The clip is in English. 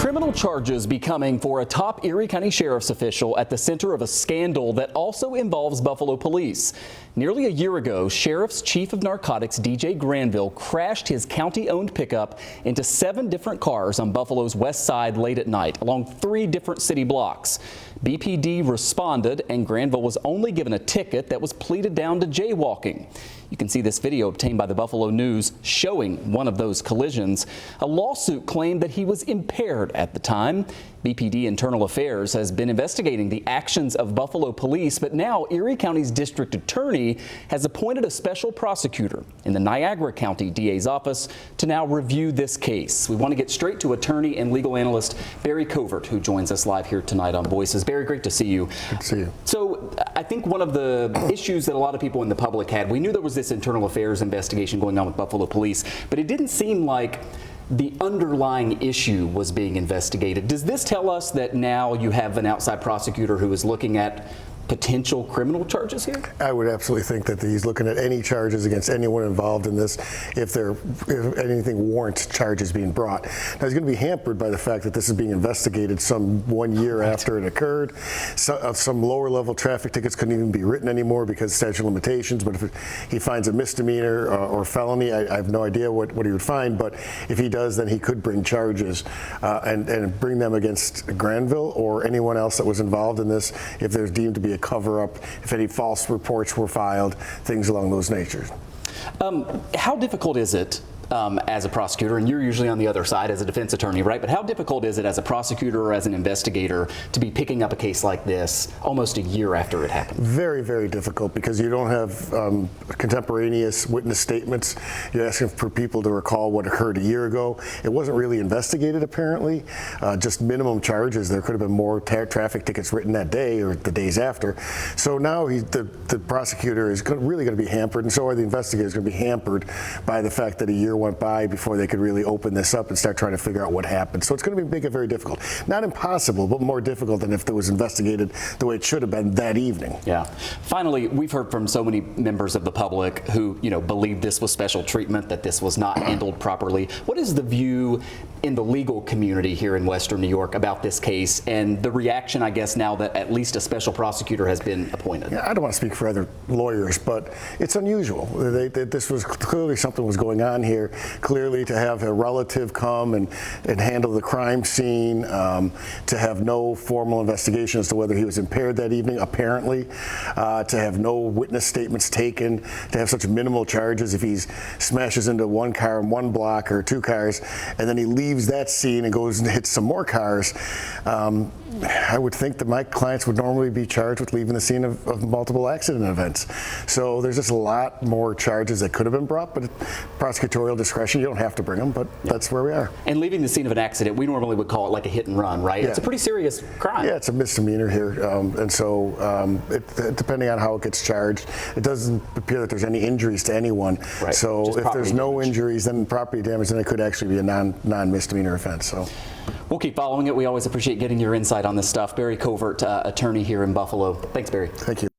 Criminal charges becoming for a top Erie County Sheriff's official at the center of a scandal that also involves Buffalo police. Nearly a year ago, Sheriff's Chief of Narcotics DJ Granville crashed his county-owned pickup into 7 different cars on Buffalo's west side late at night along 3 different city blocks. BPD responded and Granville was only given a ticket that was pleaded down to jaywalking. You can see this video obtained by the Buffalo News showing one of those collisions. A lawsuit claimed that he was impaired at the time. BPD Internal Affairs has been investigating the actions of Buffalo police, but now Erie County's district attorney has appointed a special prosecutor in the Niagara County DA's office to now review this case. We want to get straight to attorney and legal analyst Barry Covert, who joins us live here tonight on Voices. Barry, great to see you. Good to see you. So I think one of the issues that a lot of people in the public had, we knew there was this internal affairs investigation going on with Buffalo police, but it didn't seem like the underlying issue was being investigated. Does this tell us that now you have an outside prosecutor who is looking at potential criminal charges here? I would absolutely think that he's looking at any charges against anyone involved in this if anything warrants charges being brought. Now he's going to be hampered by the fact that this is being investigated some 1 year after it occurred. Some lower level traffic tickets couldn't even be written anymore because of statute of limitations, but if he finds a misdemeanor or felony, I have no idea what he would find, but if he does, then he could bring charges and bring them against Granville or anyone else that was involved in this if there's deemed to be a cover-up, if any false reports were filed, things along those natures. How difficult is it as a prosecutor, and you're usually on the other side as a defense attorney, right? But how difficult is it as a prosecutor or as an investigator to be picking up a case like this almost a year after it happened? Very, very difficult because you don't have contemporaneous witness statements. You're asking for people to recall what occurred a year ago. It wasn't really investigated, apparently. Just minimum charges. There could have been more traffic tickets written that day or the days after. So now the prosecutor is really going to be hampered, and so are the investigators going to be hampered by the fact that a year went by before they could really open this up and start trying to figure out what happened. So it's going to make it very difficult. Not impossible, but more difficult than if it was investigated the way it should have been that evening. Yeah. Finally, we've heard from so many members of the public who, believe this was special treatment, that this was not handled properly. What is the view in the legal community here in Western New York about this case and the reaction, I guess, now that at least a special prosecutor has been appointed? Yeah, I don't want to speak for other lawyers, but it's unusual. This was clearly something was going on here. Clearly, to have a relative come and handle the crime scene, to have no formal investigation as to whether he was impaired that evening, apparently, to have no witness statements taken, to have such minimal charges if he smashes into one car in one block or 2 cars, and then he leaves that scene and goes and hits some more cars. I would think that my clients would normally be charged with leaving the scene of multiple accident events. So there's just a lot more charges that could have been brought, but prosecutorial discretion, you don't have to bring them, but that's where we are. And leaving the scene of an accident, we normally would call it like a hit and run, right? Yeah. It's a pretty serious crime. Yeah, it's a misdemeanor here, and so depending on how it gets charged, it doesn't appear that there's any injuries to anyone. Right. So just if there's no injuries, then property damage, then it could actually be a non-misdemeanor offense. So we'll keep following it. We always appreciate getting your insight on this stuff. Barry Covert, attorney here in Buffalo. Thanks, Barry. Thank you.